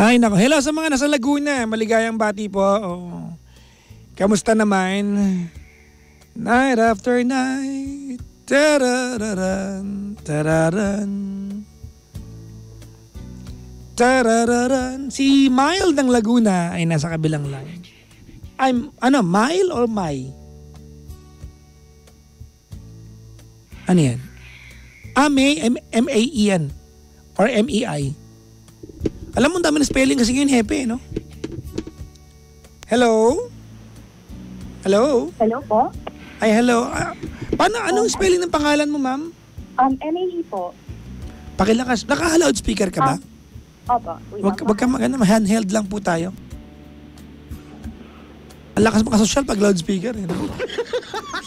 Ay, nako. Hello sa mga nasa Laguna. Maligayang bati po. Oh. Kamusta naman? Night after night. Tarararan, tararan. Tarararan. Si Mile ng Laguna ay nasa kabilang line. Mile or Mai? Ano yan? May, M-A-E yan. Or M-E-I. Alam mo, dami na spelling kasi yun, Hepe, no? Hello? Hello? Hello po? Ay, hello. Anong spelling ng pangalan mo, ma'am? M-A-E po. Pakilakas. Naka-loudspeaker ka ba? Opo. Wag ka handheld lang po tayo. Ang lakas makasosyal pag loudspeaker. Eh.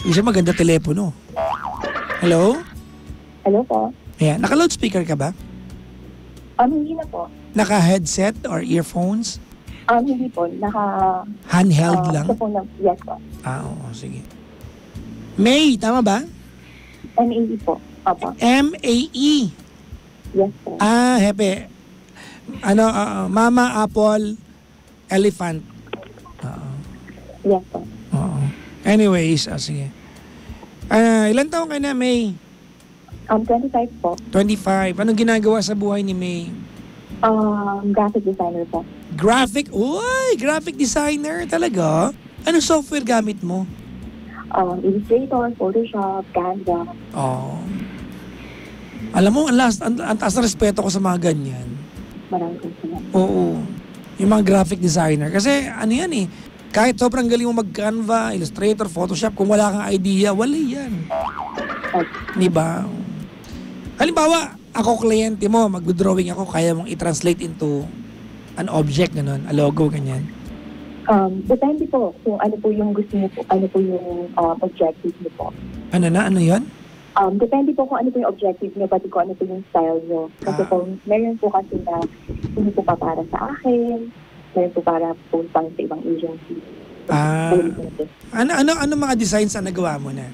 Hindi siya maganda telepono. Hello? Hello po? Ayan. Naka-loudspeaker ka ba? Hindi na po. Naka-headset or earphones? Hindi po. Handheld lang? Sa phone lang. Yes po. Oo. Sige. May, tama ba? M-A-E po. Opo. M-A-E. Yes po. Hepe. Mama, Apple, Elephant. Yes po. Oo. Anyways, sige. Ilan taon ka na, May? 25 po. 25. Anong ginagawa sa buhay ni May? Graphic designer po. Graphic designer talaga? Ano software gamit mo? Illustrator, Photoshop, Canva. Alam mo, ang taas na respeto ko sa mga ganyan. Maraming salamat. Oo. Yung mga graphic designer. Kasi ano yan eh, kahit sobrang galing mo mag-Canva, Illustrator, Photoshop, kung wala kang idea, wala yan. Diba? Halimbawa, ako kliyente mo, mag-drawing ako, kaya mong i-translate into an object, gano'n, a logo, ganyan. Depende po kung ano po yung gusto niyo po, ano po yung objective niyo po. Ano yun? Depende po kung ano po yung objective niyo, pati kung ano po yung style niyo. Kasi po, meron po kasi na hindi po pa para sa akin, meron po para po sa ibang agency. Ano mga designs na nagawa mo na?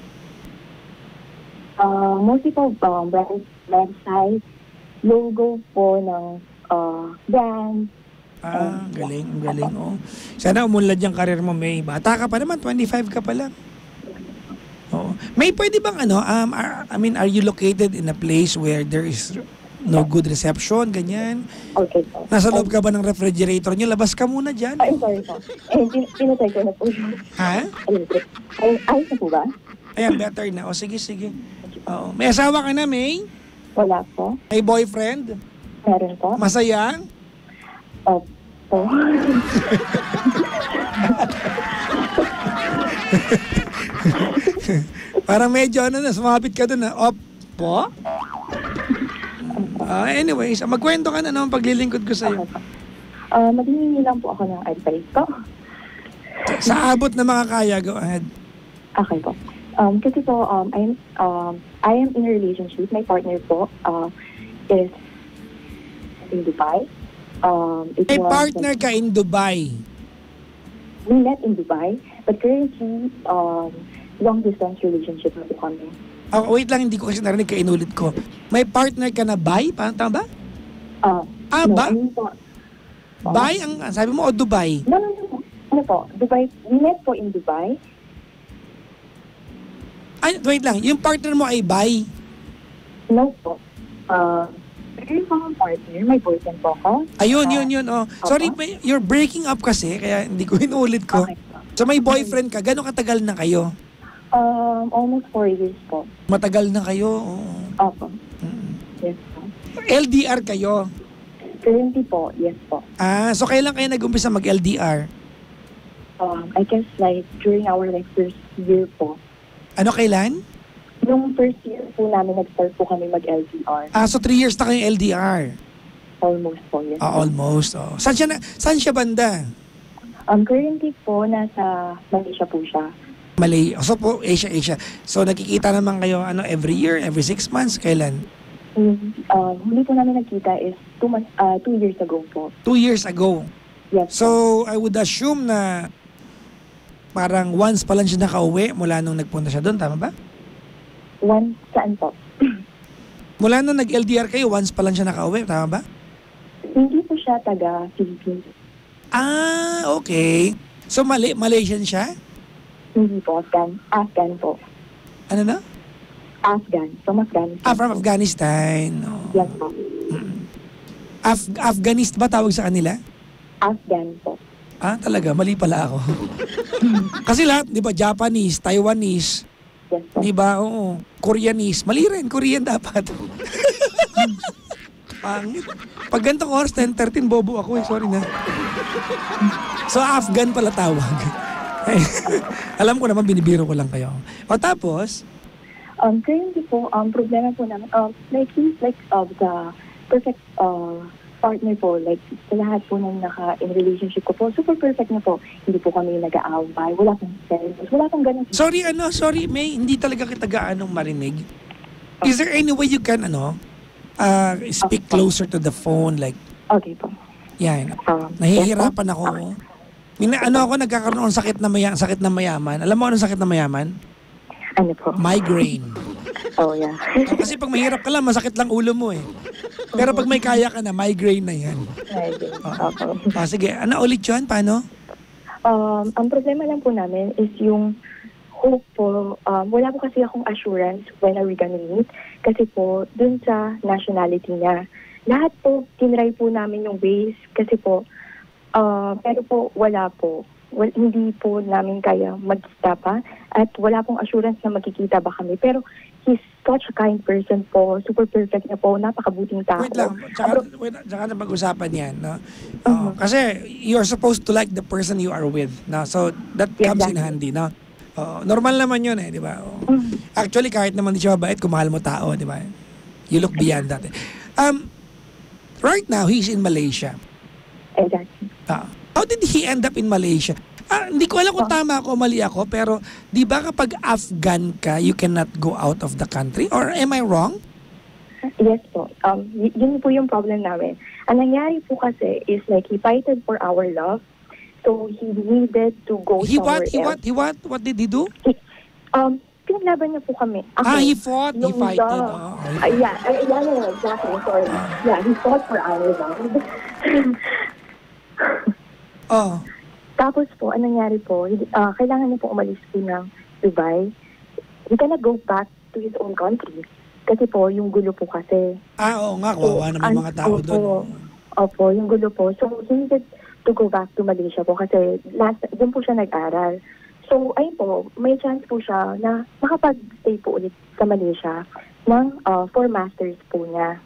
Mostly po, website, logo po ng brand. Galing. Oh. Sana umunlad yung karir mo, May. Bata ka pa naman, 25 ka pa lang. Oo. May pwede bang are you located in a place where there is no good reception, ganyan? Okay po. Nasa loob ka ba ng refrigerator niyo? Labas ka muna dyan. Sorry po. Pinatay ko na po yun. Ha? Ayos na po ba? Ayan, better na. O, sige. Oo. May asawa ka na, May? Wala po. May boyfriend? Meron po. Masaya? Opo. Parang medyo sumapit ka dun na. Opo? Anyways, magkwento ka na naman paglilingkod ko sa'yo. Maghihingi lang po ako ng advice ko. Sa abot na mga kaya, go ahead. Okay po. Kasi po, I am in a relationship. My partner po is in Dubai. May partner ka in Dubai? We met in Dubai, but currently, long-distance relationship na po kami. Wait lang, hindi ko kasi narinig, inulit ko. May partner ka na Bay? Tama ba? No, ba? I mean po, Bay ang sabi mo o Dubai? No. Ano po? Dubai. We met po in Dubai. Ay, wait lang. Yung partner mo ay Bay? No po. Pero yung partner, may boyfriend po ako. Ayun, yun. Oh. Sorry, you're breaking up kasi, kaya hindi ko inulit ko. Okay. So may boyfriend ka, gano'ng katagal na kayo? Almost 4 years po. Matagal na kayo? Oo. Opo. Yes po. LDR kayo? Currently po, yes po. So kailan kayo nag-umpisa mag-LDR? I guess during our first year po. Ano kailan? Yung first year po namin nag-start po kami mag-LDR. So 3 years na kayong LDR? Almost po, yes. Almost. Oh. Saan siya banda? Currently po, nasa Malaysia po siya. So po, Asia. So nakikita naman kayo every year, every 6 months? Kailan? Huli po namin nagkita is 2 years ago po. 2 years ago? Yes. So I would assume na parang once pa lang siya nakauwi mula nung nagpunta siya doon, tama ba? Once, saan po? Mula nung nag-LDR kayo, once pa lang siya nakauwi, tama ba? Hindi po siya siya taga Philippines. Ah, okay. So, Malaysian siya? Hindi po, Afghan po. Ano na? Afghan, from Afghanistan. From Afghanistan. Oh. Yes po. Afghanist ba tawag sa kanila? Afghan po. Ah, talaga? Mali pala ako. Kasi lahat, di ba, Japanese, Taiwanese, Yes po. di ba, oo, Koreanese. Mali rin, Korean dapat. Pangit. Pag ganito ko oras, 10:13, bobo ako eh, sorry na. So, Afghan pala tawag. Alam ko naman, binibiro ko lang kayo. O tapos? Currently po, problema po namin, like, seems like the perfect partner po, like, sa lahat po nang in relationship ko po, super perfect na po. Hindi po kami nag-aaway, wala pong selos, wala pong ganun. Sorry, May, hindi talaga kita gaanong marinig. Is there any way you can, speak closer to the phone, like, Okay po. yan. Nahihirapan ako. Nagkakaroon ng sakit na mayaman. Alam mo anong sakit na mayaman? Ano po? Migraine. Oh, yeah. Kasi pag mahirap ka lang, masakit lang ulo mo eh. Pero pag may kaya ka na, migraine na yan. Sige, ano ulit yun? Paano? Ang problema lang po namin is yung hope po, wala po kasi akong assurance when are we gonna meet. Kasi po, dun sa nationality niya. Lahat po, tinry po namin yung ways kasi po, pero po, wala po. Hindi po namin kaya magkita pa at wala pong assurance na magkikita ba kami. Pero he's such a kind person po, super perfect na po, napakabuting tao. Wait lang, tsaka na pag-usapan yan. No? Kasi you're supposed to like the person you are with. No? So that comes in handy. No? Normal naman yun eh, di ba? Actually, kahit naman di siya mabait, kung mahal mo tao, di ba? You look beyond that. Right now, he's in Malaysia. Exactly. How did he end up in Malaysia? Hindi ko alam kung tama ako o mali ako, pero di ba kapag Afghan ka, you cannot go out of the country? Or am I wrong? Yes po. Yun po yung problem namin. Ang nangyari po kasi is like he fighted for our love. So he needed to go somewhere else. What did he do? Pinaglaban niya po kami. He fought. He fighted. Yeah, exactly. Sorry. Yeah, he fought for our love. Tapos po, anong nangyari po, kailangan niya po umalis po ng Dubai. He cannot go back to his own country. Kasi po, yung gulo po kasi. Oo nga, kawawa naman mga tao doon. Opo, yung gulo po. So, he needed to go back to Malaysia po kasi doon po siya nag-aral. So, ayun po, may chance po siya na makapag-stay po ulit sa Malaysia ng for masters po niya.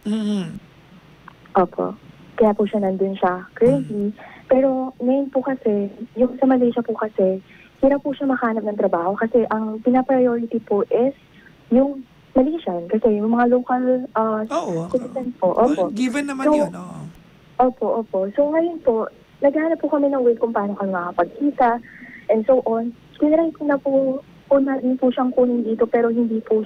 Opo. Kaya po siya nandun siya currently. Pero ngayon po kasi, yung sa Malaysia po kasi, hirap po siya makahanap ng trabaho kasi ang pinapriority po is yung Malaysian. Kasi yung mga local citizens po. Opo. Given naman yun. Opo. So ngayon po, naghahanap po kami ng way kung paano kami makapagkita and so on. Tinry ko na po siyang kunin dito pero hindi po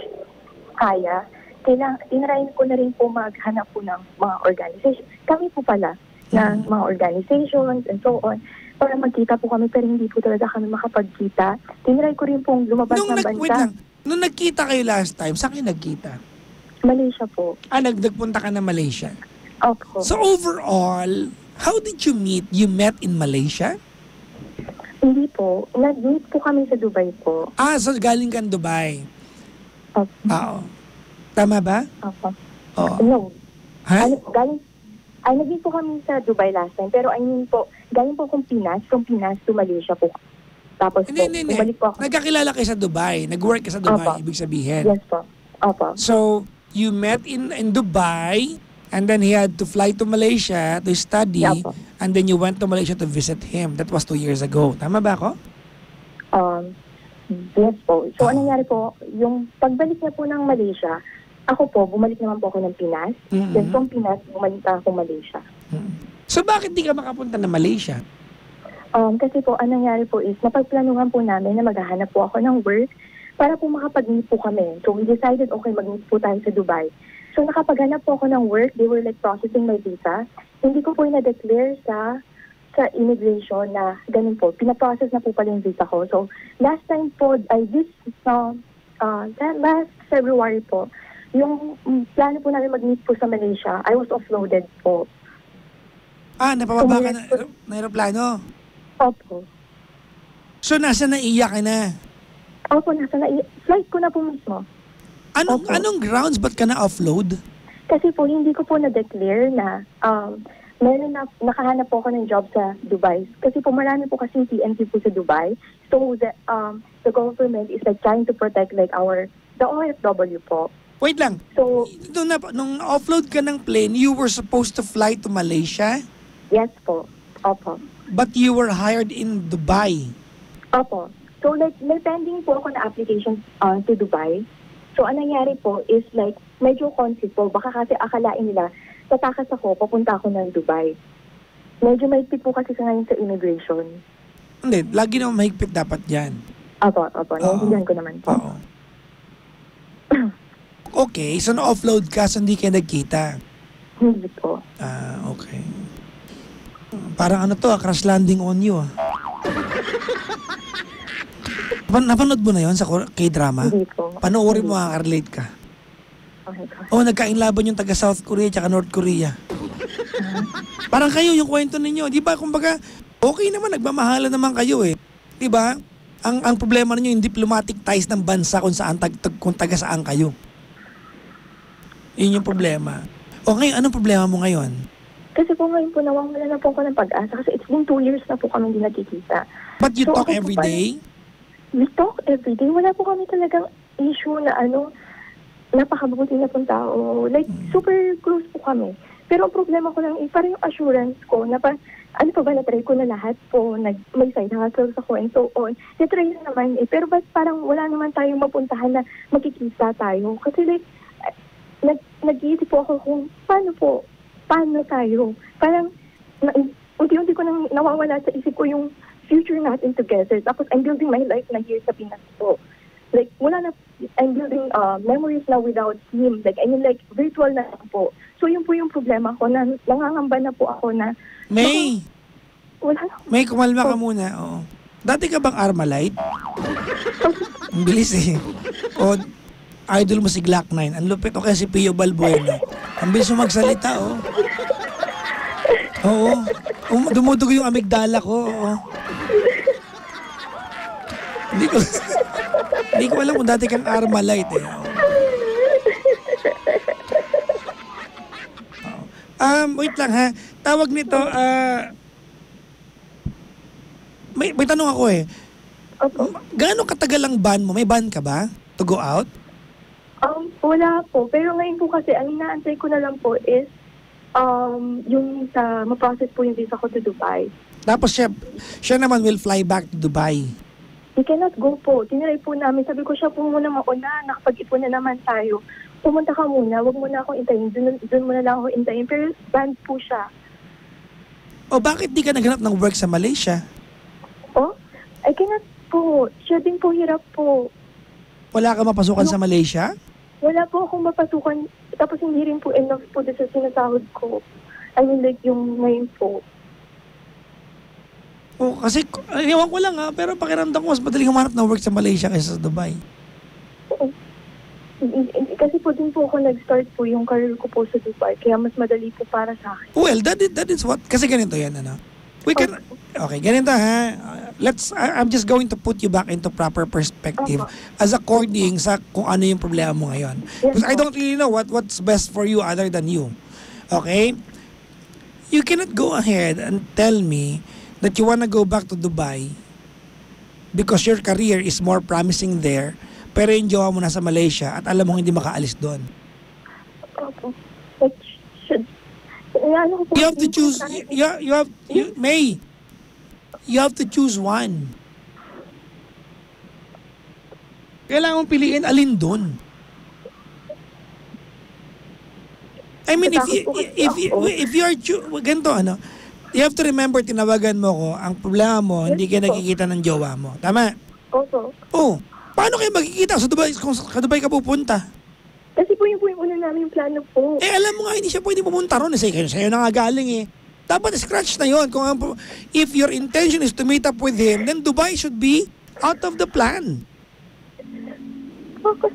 kaya. Tinry ko na rin po maghanap po ng mga organization. Kami po pala ng mga organizations and so on para magkita po kami pero hindi po talaga kami makapagkita. Tinry ko rin pong lumabas ng bansa. Wait lang. Nung nagkita kayo last time, saan kayo nagkita? Malaysia po. Nagpunta ka na Malaysia? Opo. So overall, how did you meet? You met in Malaysia? Hindi po. Nag-meet po kami sa Dubai po. So galing kang Dubai? Opo. Oo. Tama ba? Opo. No. Ha? Nag-meet po kami sa Dubai last time. Pero I mean po, galing po akong Pinas. From Pinas to Malaysia po. Tapos bumalik po ako. Nagkakilala kayo sa Dubai. Nag-work ka sa Dubai, ibig sabihin. Yes po. Opo. So, you met in Dubai, and then he had to fly to Malaysia to study, and then you went to Malaysia to visit him. That was 2 years ago. Tama ba ako? Yes po. So, anong nangyari po, yung pagbalik niya po ng Malaysia, ako po, bumalik naman po ako ng Pinas. Then from Pinas, bumalik ako Malaysia. So, bakit di ka makapunta na Malaysia? Kasi po, anong nangyari po is, napagplanuhan po namin na maghahanap po ako ng work para po makapag-meet po kami. So, we decided, okay, mag-meet po tayo sa Dubai. So, nakapaghanap po ako ng work. They were like processing my visa. Hindi ko po na-declare sa immigration na ganun po. Pinaprocess na po pala yung visa ko. So, last time po, last February po, yung plano po namin mag-meet po sa Malaysia, I was offloaded po. Napababa ka na aeroplano. Opo. So, nasa naiya ka na? Opo, flight ko na po mismo. Anong grounds ba't ka na-offload? Kasi po, hindi ko po na-declare na nakahanap po ako ng job sa Dubai. Kasi po, marami po kasing TNC po sa Dubai. So, the government is like trying to protect like the OFW po. Wait lang. So, nung offload ka ng plane, you were supposed to fly to Malaysia? Yes po. Opo. But you were hired in Dubai? Opo. So, like, may pending po ako na application to Dubai. So, ang nangyari po is like, medyo conflict po. Baka kasi akalain nila, tatakas ako, papunta ako ng Dubai. Medyo mahigpit po kasi ngayon sa immigration. Hindi, lagi naman mahigpit dapat yan. Opo. Naiintindihan ko naman po. Oo. Okay, so na-offload ka, so hindi ka nagkita? Hindi po. Okay. Parang crash landing on you. Napanood mo na yon sa K-drama? Hindi po. Panoorin mo, relate ka. Okay po. Nagkainlaban yung taga South Korea at North Korea. Parang kayo yung kwento ninyo. Di ba? Kumbaga, okay naman, nagmamahala naman kayo eh. Di ba? Ang problema ninyo yung diplomatic ties ng bansa kung saan kung taga saan kayo. Yun yung problema. Ngayon, anong problema mo ngayon? Kasi po ngayon po, nawawala na po ako ng pag-asa kasi it's been 2 years na po kami hindi nagkikita. But you talk ako every po, day? We talk every day. Wala po kami talagang issue na napakabuti na pong tao. Like, super close po kami. Pero ang problema ko lang, parang yung assurance ko na na-try ko na lahat po, may side hustles ako and so on. Na-try na naman pero ba't parang wala naman tayong mapuntahan na magkikita tayo? Kasi like, nag-iisip po ako kung paano tayo. Parang, unti-unti ko nang nawawala sa isip ko yung future natin together. Tapos, I'm building my life na here sa Pinas po. Like, I'm building memories now without him. Like, virtual na lang po. So, yun po yung problema ko na nangangamba na po ako na... May! Wala na. May, kumalma ka muna. Oo. Dati ka bang Armalite? Ang bilis eh. Idol mo si Glock 9. Ang lupit. O kaya si Pio Balbuena. Ang bilis mo magsalita, Oo. Dumudugo yung amygdala ko, Hindi ko alam kung dati kang Armalite, Wait lang, ha. Tawag nito, may tanong ako, Gaano katagal ang ban mo? May ban ka ba to go out? Wala po. Pero ngayon po kasi, ang inaantay ko na lang po is yung ma-process po yung visa ko to Dubai. Tapos siya naman will fly back to Dubai. We cannot go po. Tiniray po namin. Sabi ko siya po muna mauna. Nakapag-ipon na naman tayo. Pumunta ka muna. Huwag mo na akong intayin. Doon mo na lang ako intayin. Pero banned po siya. Bakit di ka naghanap ng work sa Malaysia? I cannot po. Siya din po hirap po. Wala ka mapasukan sa Malaysia? Wala po akong mapasukan. Tapos hindi rin po enough po sa sinasahod ko. I mean like yung ngayon po. Kasi, ewan ko lang pero pakiramdam ko mas madaling humanap ng work sa Malaysia kaysa sa Dubai. Kasi po din po ako nag-start po yung career ko po sa Dubai. Kaya mas madali po para sa akin. Well, that is what, kasi ganito yan, We can, okay, ganito I'm just going to put you back into proper perspective as according sa kung ano yung problema mo ngayon. Because I don't really know what's best for you other than you. Okay? You cannot go ahead and tell me that you wanna go back to Dubai because your career is more promising there, pero yung jowa mo nasa Malaysia at alam mo hindi makaalis doon. You have to choose. May. You have to choose one. Kailangan mong piliin alin doon. I mean, if you are ganito, you have to remember, tinawagan mo ko, ang problema mo, hindi ka nakikita ng jowa mo. Tama? Opo. Paano kayo magkikita sa Dubai kung sa Dubai ka pupunta? Kasi po yung una namin yung plano po. Alam mo nga, hindi siya pwede pumunta ron. Sa'yo na nga galing Dapat scratch na yun. If your intention is to meet up with him, then Dubai should be out of the plan. Start ko.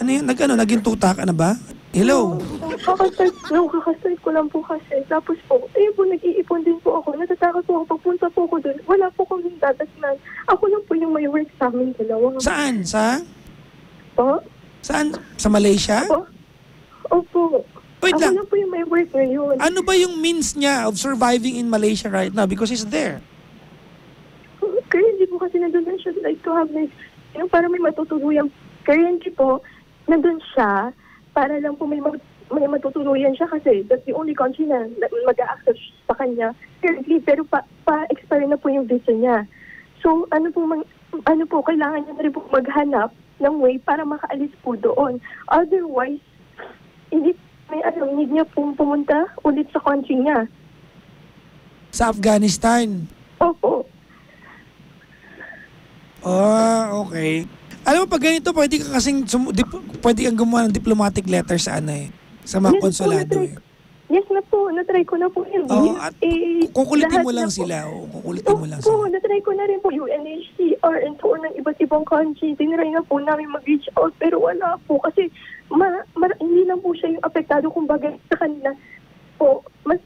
Ano yun? Naging tuta ka na ba? Hello? Nung kakastart ko lang po kasi. Tapos po, nag-iipon din po ako. Natatakot po ako. Pagpunta po ako doon, wala po kaming dadatnan. Ako lang po yung may work sa amin dalawa. Saan? Po? Saan? Sa Malaysia? Opo. Wait Ako lang. lang po yung may work ngayon. Ano ba yung means niya of surviving in Malaysia right now? Because he's there. Currently po kasi nandun na siya like to have like, para may matutuluyan. Currently po, nandun siya para lang po may matutuluyan siya kasi that's the only country na mag-a-access sa kanya currently, pero pa-expire na po yung visa niya. So, ano po, kailangan niya na rin po maghanap ng way para makaalis po doon. Otherwise, need niya pong pumunta ulit sa country niya. Sa Afghanistan? Opo. Okay. Alam mo, pag ganito, pwede kang gumawa ng diplomatic letter sa sa mga konsulado eh. Yes na po, natry ko na po yun. At kukulitin mo lang sila. Kukulitin mo lang sila. Oo, natry ko na rin po UNHCR and so ng iba't ibang country. Tinry na po namin mag-reach out pero wala po kasi hindi lang po siya yung apektado kumbaga sa kanila po. Mas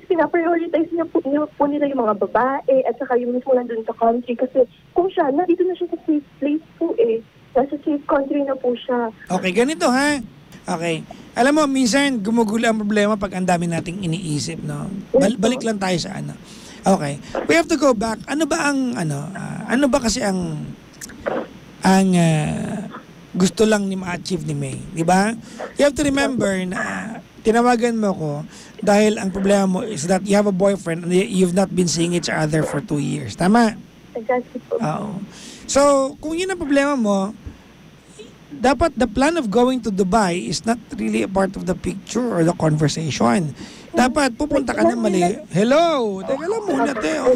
pinaprioritize niya po nila yung mga babae at saka yung mismo nandun sa country kasi kung siya, nandito na siya sa safe place po eh. Nasa safe country na po siya. Okay, ganito ha. Okay. Alam mo, minsan gumugulo ang problema pag ang dami nating iniisip, no? Balik lang tayo sa Okay. We have to go back. Ano ba kasi ang gusto lang ni ma-achieve ni May, di ba? You have to remember na tinawagan mo ko dahil ang problema mo is that you have a boyfriend and you've not been seeing each other for 2 years. Tama? Exactly po. Oo. So, kung yun ang problema mo, dapat the plan of going to Dubai is not really a part of the picture or the conversation. Dapat pupunta ka ng Hello! Teka lang muna, Teo.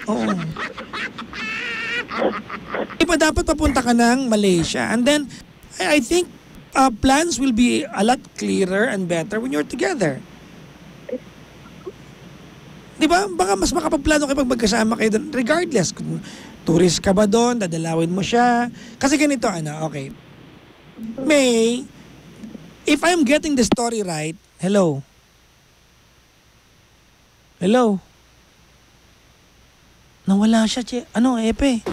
Oo. Iba dapat papunta ka ng Malaysia. And then, I think plans will be a lot clearer and better when you're together. Di ba? Baka mas makapagplano kayo pag magkasama kayo doon. Regardless, kung tourist ka ba doon, dadalawin mo siya. Kasi ganito, okay. May, if I'm getting the story right, hello? Nawala siya, Epe?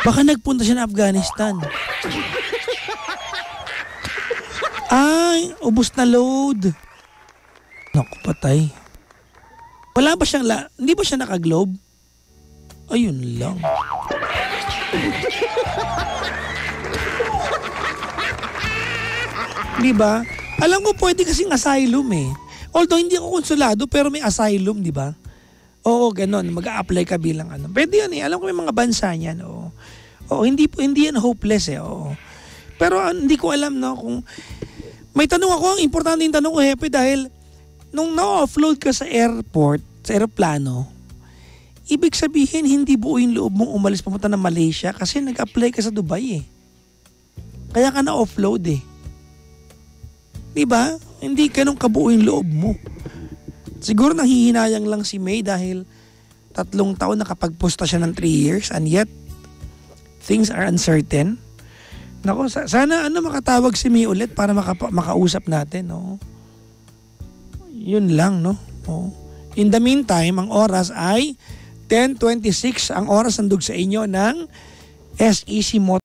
Baka nagpunta siya ng Afghanistan. Ay, ubos na load. Naku, patay. Wala ba siyang hindi ba siya naka-globe? Ayun lang. Di ba? Alam ko pwede kasing asylum eh. Although hindi ako konsulado pero may asylum, di ba? Oo, ganon. Mag-a-apply ka bilang Pwede yan eh. Alam ko may mga bansa niyan. Oo, hindi yan hopeless eh. Oo. Pero hindi ko alam no kung may tanong ako, ang importante yung tanong ko, Hepe, dahil nung na-offload ka sa airport, sa aeroplano, ibig sabihin hindi buo yung loob mong umalis papunta ng Malaysia kasi nag-apply ka sa Dubai eh. Kaya ka na-offload eh. Diba? Hindi ganun kabuo yung loob mo. Siguro nanghihinayang lang si May dahil 3 taon nakapagpusta siya ng 3 years and yet things are uncertain. Nako, sana makatawag si May ulit para makausap natin, no? Yun lang, no? Oh. In the meantime, ang oras ay 10:26. Ang oras nandog sa inyo ng SEC Motor.